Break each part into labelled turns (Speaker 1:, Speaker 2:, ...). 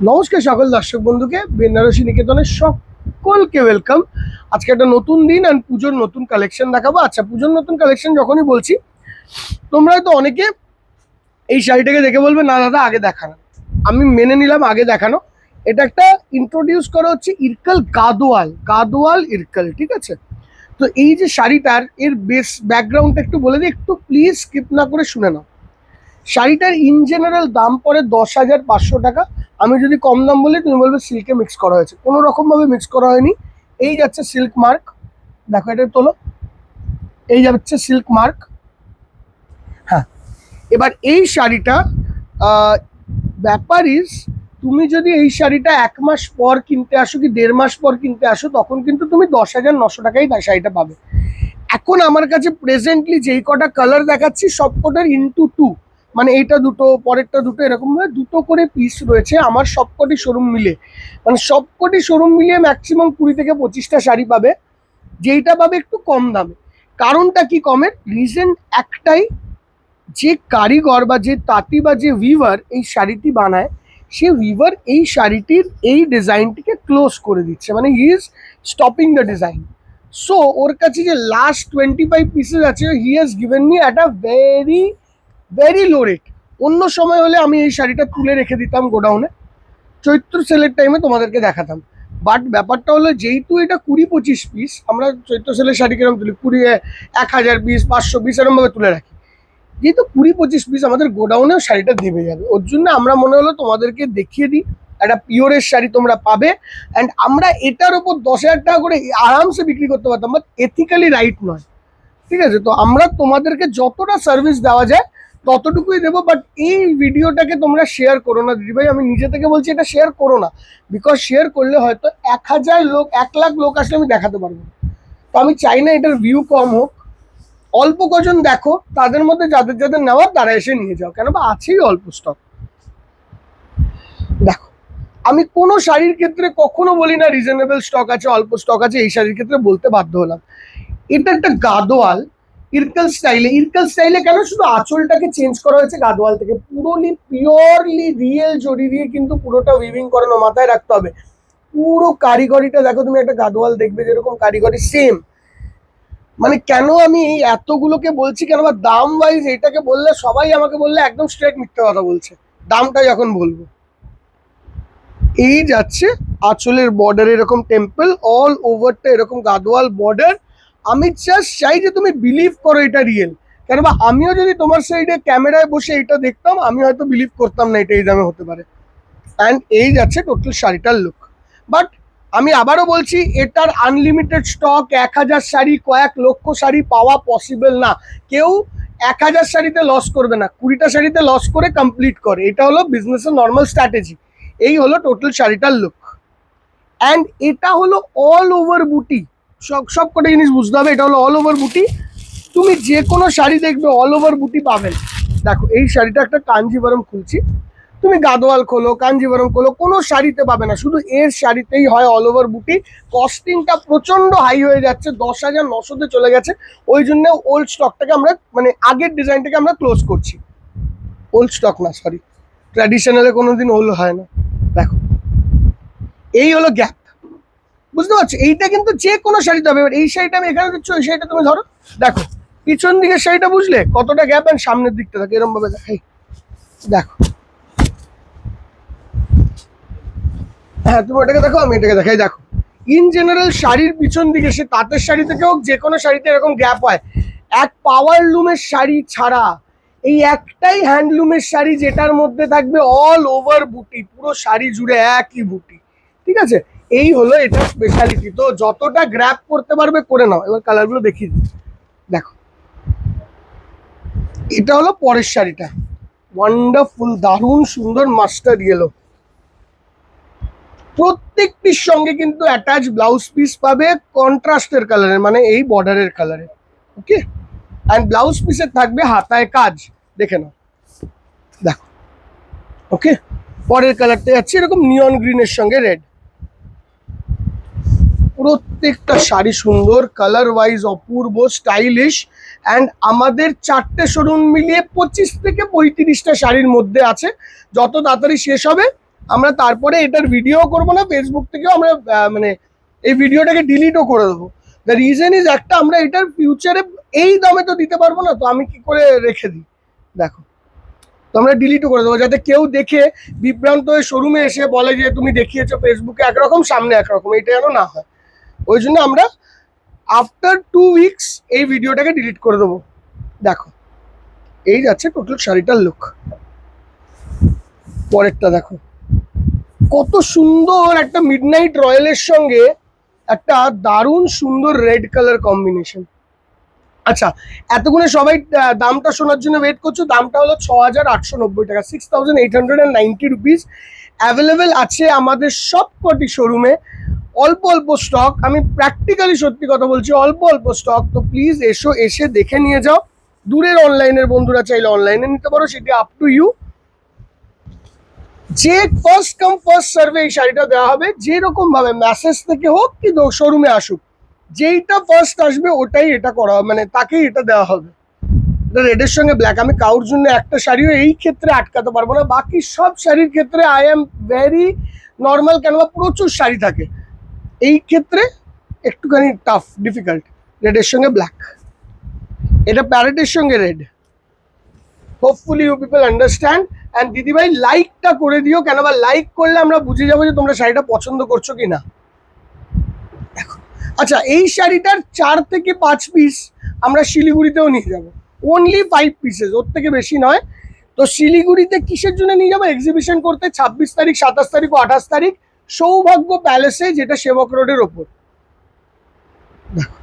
Speaker 1: নমস্কার সকল দর্শক বন্ধুকে, বেনারসি নিকেতনের সকলকে ওয়েলকাম। আজকে একটা নতুন দিন আর পুজোর নতুন কালেকশন দেখাবো। আচ্ছা, পুজোর নতুন কালেকশন যখনই বলছি, তোমরা হয়তো অনেকে এই শাড়িটাকে দেখে বলবে না দাদা আগে দেখানো। আমি মেনে নিলাম আগে দেখানো। এটা একটা ইন্ট্রোডিউস করা হচ্ছে ইরকাল গাদোয়াল, গাদোয়াল ইরকাল, ঠিক আছে? তো এই যে শাড়িটার এর বেস ব্যাকগ্রাউন্ডটা একটু বলে দিই, একটু প্লিজ স্কিপ না করে শুনে নাও। শাড়িটার ইন জেনারেল দাম পড়ে 10,500 টাকা। আমি যদি কম দাম বলি তুমি বলবে সিল্কে মিক্স করা হয়েছে, কোনো রকমভাবে মিক্স করা হয়নি। এই যাচ্ছে সিল্ক মার্ক, দেখো এটা তোলো, এই যাচ্ছে সিল্ক মার্ক। হ্যাঁ, এবার এই শাড়িটা ব্যাপার ইস, তুমি যদি এই শাড়িটা 1 মাস পর কিনতে আসো কি 1.5 মাস পর কিনতে আসো, তখন কিন্তু তুমি 10,900 টাকায় শাড়িটা পাবে। এখন আমার কাছে প্রেজেন্টলি যেই কটা কালার দেখাচ্ছি সব কটার ইনটু 2, মানে এইটা দুটো পরেরটা দুটো এরকম ভাবে দুটো করে পিস রয়েছে আমার সবকটি শোরুম মিলে। মানে সবকটি শোরুম মিলিয়ে ম্যাক্সিমাম 20 থেকে 25টা শাড়ি পাবে, যেইটা পাবে একটু কম দামে। কারণটা কি কমের রিজন একটাই, যে কারিগর বা যে তাঁতি বা যে উইভার এই শাড়িটি বানায়, সে উইভার এই শাড়িটির এই ডিজাইনটিকে ক্লোজ করে দিচ্ছে, মানে he is stopping the design. So ওর কাছে যে লাস্ট 25 পিসেস আছে, he has given me at a very very low rate. অন্য সময় হলে আমি এই শাড়িটা তুলে রেখে দিতাম গোডাউনে, চৈত্র সেলের টাইমে তোমাদেরকে দেখাতাম। বাট ব্যাপারটা হলো, যেহেতু এটা 20-25 পিস, আমরা চৈত্র সেলের শাড়ি কিরকম তুলি 1000 পিস 500 পিস এরকমভাবে তুলে রাখি, যেহেতু 20-25 পিস আমাদের গোডাউনেও শাড়িটা দেবে যাবে, ওর জন্য আমরা মনে হলো তোমাদেরকে দেখিয়ে দিই। একটা পিওরের শাড়ি তোমরা পাবে, অ্যান্ড আমরা এটার ওপর 10,000 টাকা করে আরামসে বিক্রি করতে পারতাম, বাট এথিক্যালি রাইট নয়, ঠিক আছে? তো আমরা তোমাদেরকে যতটা সার্ভিস দেওয়া যায় ততটুকুই দেবো, বাট এই ভিডিওটাকে তোমরা শেয়ার করো না দিদিভাই, আমি নিজে থেকে বলছি এটা শেয়ার করো না। বিকজ শেয়ার করলে হয়তো 1,000 লোক 1,00,000 লোক আসলে আমি দেখাতে পারবো না। তো আমি চাই না এটার ভিউ কম হোক, অল্প কজন দেখো, তাদের মধ্যে যাদের যাদের নেওয়ার তারা এসে নিয়ে যাও, কেন বা আছেই অল্প স্টক। দেখো, আমি কোনো শাড়ির ক্ষেত্রে কখনো বলি না রিজনেবল স্টক আছে অল্প স্টক আছে, এই শাড়ির ক্ষেত্রে বলতে বাধ্য হলাম। এটা একটা গাদোয়াল ইরকাল স্টাইলে। ইরকাল স্টাইলে কেন, শুধু আঁচলটাকে চেঞ্জ করা হয়েছে গাদোয়াল থেকে, পুরোলি পিওরলি রিয়েল জড়ি দিয়ে কিন্তু পুরোটা উইভিং করানো, মাথায় রাখতে হবে। পুরো কারিগরিটা দেখো, তুমি একটা গাদোয়াল দেখবে যেরকম কারিগরি সেম। মানে কেন আমি এই এতগুলোকে বলছি, কেন বা দাম ওয়াইজ এটাকে বললে সবাই আমাকে বললে একদম স্ট্রেট মিথ্যে কথা বলছে। দামটা যখন বলবো, এই যাচ্ছে আঁচলের বর্ডার এরকম টেম্পল, অল ওভারটা এরকম গাদোয়াল বর্ডার। আমি জাস্ট চাই যে তুমি বিলিভ করো এটা রিয়েল, কেন বা আমিও যদি তোমার সাইডে ক্যামেরায় বসে এটা দেখতাম, আমি হয়তো বিলিভ করতাম না এটা এই দামে হতে পারে। অ্যান্ড এই যাচ্ছে টোটাল শাড়িটার লুক। বাট আমি আবারও বলছি, এটার আনলিমিটেড স্টক 1,000 শাড়ি, কয়েক লক্ষ শাড়ি পাওয়া পসিবল না। কেউ 1,000 শাড়িতে লস করবে না, 20টা শাড়িতে লস করে কমপ্লিট করে, এটা হলো বিজনেসের নর্মাল স্ট্র্যাটেজি। এই হলো টোটাল শাড়িটার লুক। অ্যান্ড এটা হলো অল ওভার বুটি, সব কটা জিনিস বুঝতে হবে, এটা হলো অল ওভার বুটি। তুমি যে কোনো শাড়ি দেখবে অল ওভার বুটি পাবেন। দেখো, এই শাড়িটা একটা কাঞ্জিভারম খুলছি, তুমি গাদোয়াল খোলো কাঞ্জিভারম খোলো, কোনো শাড়িতে পাবে না, শুধু এর শাড়িতেই হয় অল ওভার বুটি। কস্টিংটা প্রচন্ড হাই হয়ে যাচ্ছে, 10,900-তে চলে গেছে। ওই জন্য ওল্ড স্টকটাকে আমরা, মানে আগের ডিজাইনটাকে আমরা ক্লোজ করছি। ওল্ড স্টক না, সরি, ট্র্যাডিশনালে কোনোদিন ওল্ড হয় না। দেখো, এই হলো গ্যাপ, বুঝতে পারছো? এইটা কিন্তু যে কোনো শাড়িতে হবে। এবার এই শাড়িটা আমি এখানে দিচ্ছি, ওই শাড়িটা তুমি ধরো, দেখো পিছন দিকের শাড়িটা বুঝলে কতটা গ্যাপ, অ্যান্ড সামনের দিকটা থাকে এরকম ভাবে দেখাই, দেখো। হ্যাঁ, তুমি ওটাকে দেখো, আমি এটাকে দেখাই, দেখো। ইন জেনারেল শাড়ির পিছন দিকে, সে তাঁতের শাড়ি থেকে হোক, যে কোনো শাড়িতে এরকম গ্যাপ হয়। এক পাওয়ারলুমের শাড়ি ছাড়া এই একটাই হ্যান্ডলুমের শাড়ি, যেটার মধ্যে থাকবে অল ওভার বুটি, পুরো শাড়ি জুড়ে একই বুটি, ঠিক আছে? এই হলো এটা স্পেশালিটি। তো যতটা গ্র্যাপ করতে পারবে করে নাও। এবার কালারগুলো দেখিয়ে দিই, দেখো। এটা হলো পরের শাড়িটা, ওয়ান্ডারফুল, দারুণ সুন্দর মাস্টার ইয়েলো। প্রত্যেকটির সঙ্গে কিন্তু অ্যাটাচ ব্লাউজ পিস পাবে কন্ট্রাস্টের কালারের, মানে এই বর্ডারের কালারে, ওকে? অ্যান্ড ব্লাউজ পিসের থাকবে হাতায় কাজ, দেখে নাও, দেখো, ওকে? পরের কালারটা যাচ্ছে এরকম নিয়ন গ্রিনের সঙ্গে রেড। প্রত্যেকটা শাড়ি সুন্দর, colour wise Apurba, stylish. And আমাদের 4টে শোরুম মিলিয়ে 25 থেকে 35টা শাড়ির মধ্যে আছে। যত তাড়াতাড়ি শেষ হবে আমরা তারপরে এটার ভিডিও করবো না, ফেসবুক থেকেও আমরা মানে এই ভিডিওটাকে ডিলিটও করে দেবো। দ্য রিজন ইজ একটা, আমরা এটার ফিউচারে এই দামে তো দিতে পারবো না, তো আমি কি করে রেখে দিই, দেখো। তো আমরা ডিলিটও করে দেবো, যাতে কেউ দেখে বিভ্রান্ত হয়ে শোরুমে এসে বলে যে তুমি দেখিয়েছো ফেসবুকে একরকম সামনে একরকম, এটা যেন না হয়। ওই জন্য আমরা আফটার 2 উইকস এই ভিডিওটাকে ডিলিট করে দেবো। দেখো, এই যাচ্ছে টোটাল শাড়িটার লুক। পরেরটা দেখো, কত সুন্দর একটা মিডনাইট রয়্যালের সঙ্গে একটা দারুণ সুন্দর রেড কালার কম্বিনেশন। আচ্ছা, এতক্ষণে সবাই দামটা শোনার জন্য ওয়েট করছো। দামটা হলো 6,890 টাকা, 6,890 রুপিস। অ্যাভেলেবেল আছে আমাদের সব কটি শোরুমে। অল্প অল্প স্টক, আমি প্র্যাকটিক্যালি সত্যি কথা বলছি, অল্প অল্প স্টক। তো প্লিজ এসো, এসে দেখে নিয়ে যাও। দূরের অনলাইনের বন্ধুরা চাইলে অনলাইনে নিতে পারো, সেটা আপ টু ইউ। যে ফার্স্ট কাম ফার্স্ট সার্ভে এই শাড়িটা দেওয়া হবে, যেরকম ভাবে মেসেজ থেকে হোক কি শোরুমে আসুক, যেইটা ফার্স্ট আসবে ওটাই এটা করা হবে, মানে তাকেই এটা দেওয়া হবে। রেডের সঙ্গে ব্ল্যাক, আমি কারোর জন্য একটা শাড়িও এই ক্ষেত্রে আটকাতে পারবো না। বাকি সব শাড়ির ক্ষেত্রে আই এম ভেরি নর্মাল, কেন প্রচুর শাড়ি থাকে, এই ক্ষেত্রে একটুখানি টাফ, ডিফিকাল্ট। রেডের সঙ্গে ব্ল্যাক, এটা প্যারেটের সঙ্গে red. Hopefully you people understand. And দিদিভাই লাইকটা করে দিও, কেন বা লাইক করলে আমরা বুঝে যাবো যে তোমরা শাড়িটা পছন্দ করছো কি না। দেখো, আচ্ছা, এই শাড়িটার 4 থেকে 5 পিস আমরা শিলিগুড়িতেও নিয়ে যাবো। অনলি 5 পিসেস, ওর থেকে বেশি নয়। তো শিলিগুড়িতে কিসের জন্য নিয়ে যাবো? এক্সিবিশন করতে 26 তারিখ, 27 তারিখ ও 28 তারিখ সৌভাগ্য প্যালেসে, যেটা সেবক রোডের ওপর। দেখো,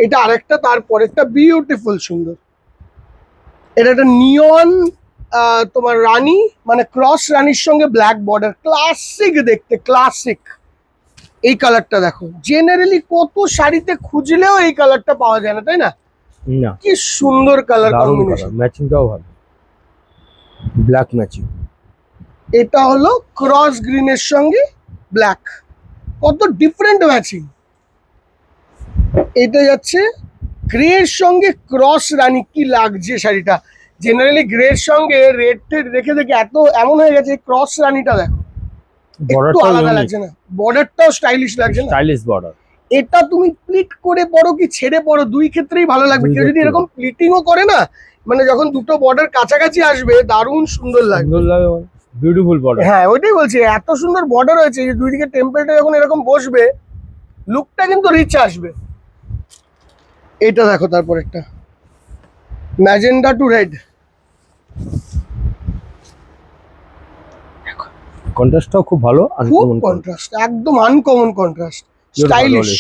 Speaker 1: এটা আরেকটা, তারপরেরটা বিউটিফুল সুন্দর। এটা একটা নিয়ন তোমার রানী, মানে ক্রস রানীর সঙ্গে ব্ল্যাক বর্ডার, ক্লাসিক দেখতে, ক্লাসিক। এই কালারটা দেখো, জেনারেলি কত শাড়িতে খুঁজলেও এই কালারটা পাওয়া যায় না, তাই না?
Speaker 2: না,
Speaker 1: কি সুন্দর কালার কম্বিনেশন,
Speaker 2: ম্যাচিংটাও ভালো, ব্ল্যাক ম্যাচিং।
Speaker 1: এটা হলো ক্রস গ্রিনের সঙ্গে ব্ল্যাক, কত ডিফারেন্ট ম্যাচিং। এটা যাচ্ছে গ্রের সঙ্গে ক্রস রানী, কি লাগছে শাড়িটা। জেনারেলি গ্রের সঙ্গে রেড টেড দেখে দেখে এত এমন হয়ে গেছে, ক্রস রানীটা দেখো, একটু আলাদা লাগছে না? বর্ডারটাও স্টাইলিশ লাগছে না?
Speaker 2: Stylish border.
Speaker 1: এটা তুমি প্লিট করে পরো কি ছেড়ে পরো, দুই ক্ষেত্রেই ভালো লাগবে। কেউ যদি এরকম প্লিটিংও করে না, মানে যখন দুটো বর্ডার কাছাকাছি আসবে, দারুণ সুন্দর লাগবে।
Speaker 2: Beautiful border.
Speaker 1: হ্যাঁ, ওইটাই বলছি, এত সুন্দর বর্ডার হয়েছে যে দুই দিকে টেম্পলটা যখন এরকম বসবে, লুকটা কিন্তু রিচ আসবে। এটা দেখো, তারপর একটা ম্যাজেন্ডা টু রেড,
Speaker 2: কন্ট্রাস্টটাও খুব ভালো,
Speaker 1: খুব কন্ট্রাস্ট, একদম আনকমন কন্ট্রাস্ট, স্টাইলিশ।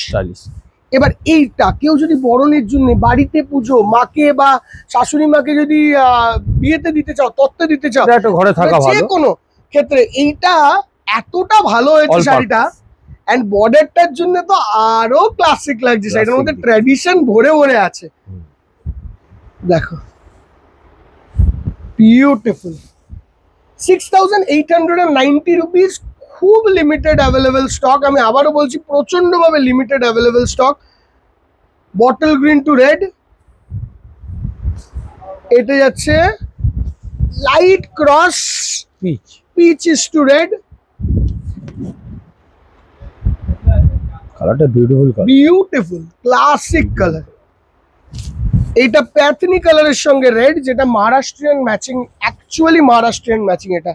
Speaker 1: এবার এইটা কেউ যদি বরণের জন্য বাড়িতে পুজো, মাকে বা শাশুড়ি মাকে যদি বিয়েতে দিতে চাও, তত্ত্বে দিতে চাও,
Speaker 2: একটা ঘরে থাকা ভালো,
Speaker 1: যে কোনো ক্ষেত্রে এইটা এতটা ভালো হয়েছে শাড়িটা। এন্ড বর্ডারটার জন্য তো আরো ক্লাসিক লাগছে, শাড়িটার মধ্যে ট্র্যাডিশন ভরে ভরে আছে। দেখো, বিউটিফুল। 6,890 রুপিস, খুব লিমিটেড অ্যাভেলেবেল স্টক। আমি আবারও বলছি, প্রচন্ডভাবে limited available stock. Bottle green to red, এটা যাচ্ছে light cross
Speaker 2: peach,
Speaker 1: peach is to red.
Speaker 2: কালারটা beautiful colour,
Speaker 1: beautiful classic colour. এটা প্যাথনি কালারের সঙ্গে রেড, যেটা Maharashtrian matching, actually Maharashtrian matching, এটা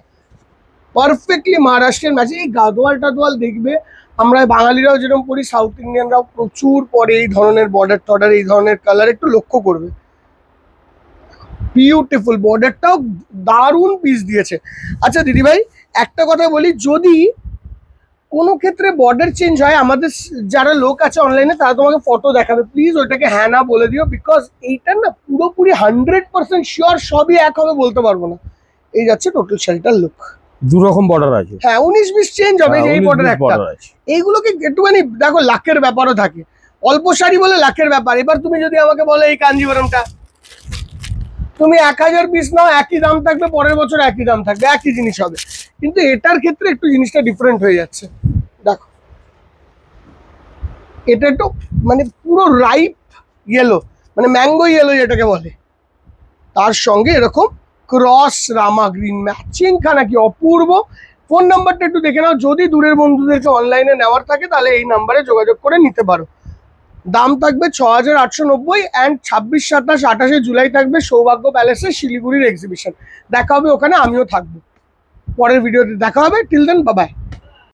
Speaker 1: পারফেক্টলি মহারাষ্ট্রিয়ান ম্যাচিং। এই গাদোয়াল টাদোয়াল দেখবে, আমরা বাঙালিরাও যেরকম পরি, সাউথ ইন্ডিয়ানরাও প্রচুর পরে এই ধরনের বর্ডার টর্ডার, এই ধরনের কালার, একটু লক্ষ্য করবে। বিউটিফুল, বর্ডারটাও দারুণ পিস দিয়েছে। আচ্ছা দিদিভাই, একটা কথা বলি, যদি কোনো ক্ষেত্রে বর্ডার চেঞ্জ হয়, আমাদের যারা লোক আছে অনলাইনে, তারা তোমাকে ফটো দেখাবে, প্লিজ ওইটাকে হ্যাঁ না বলে দিও, বিকজ এইটার না পুরোপুরি 100% শিওর সবই এক হবে বলতে পারবো না। এই যাচ্ছে টোটাল শাড়িটার লুক।
Speaker 2: দু রকম বর্ডার আছে,
Speaker 1: হ্যাঁ, 19-20 চেঞ্জ হবে, এই বর্ডার একটা। এইগুলোকে একটুখানি দেখো, লাখের ব্যাপারও থাকে, অল্প শাড়ি বলে লাখের ব্যাপার। এবার তুমি যদি আমাকে বলো এই কাঞ্জিভরমটা তুমি 1000 পিস নাও, একই দাম থাকবে, পরের বছর একই দাম থাকবে, একই জিনিস হবে। কিন্তু এটার ক্ষেত্রে একটু জিনিসটা ডিফারেন্ট হয়ে যাচ্ছে। দেখো, এটা একটু মানে পুরো রাইপ ইয়েলো, মানে ম্যাঙ্গো ইয়েলো যেটাকে বলে, তার সঙ্গে এরকম ক্রস রামা গ্রিন ম্যাচিং খানা, কি অপূর্ব। ফোন নাম্বারটা একটু দেখে নাও, যদি দূরের বন্ধুদেরকে অনলাইনে নেওয়ার থাকে তাহলে এই নাম্বারে যোগাযোগ করে নিতে পারো। দাম থাকবে 6,890 অ্যান্ড 26, 27, 28 জুলাই থাকবে সৌভাগ্য প্যালেসে শিলিগুড়ির এক্সিবিশন। দেখা হবে ওখানে, আমিও থাকবো। পরের ভিডিওতে দেখা হবে, টিল দেন বাই বাই।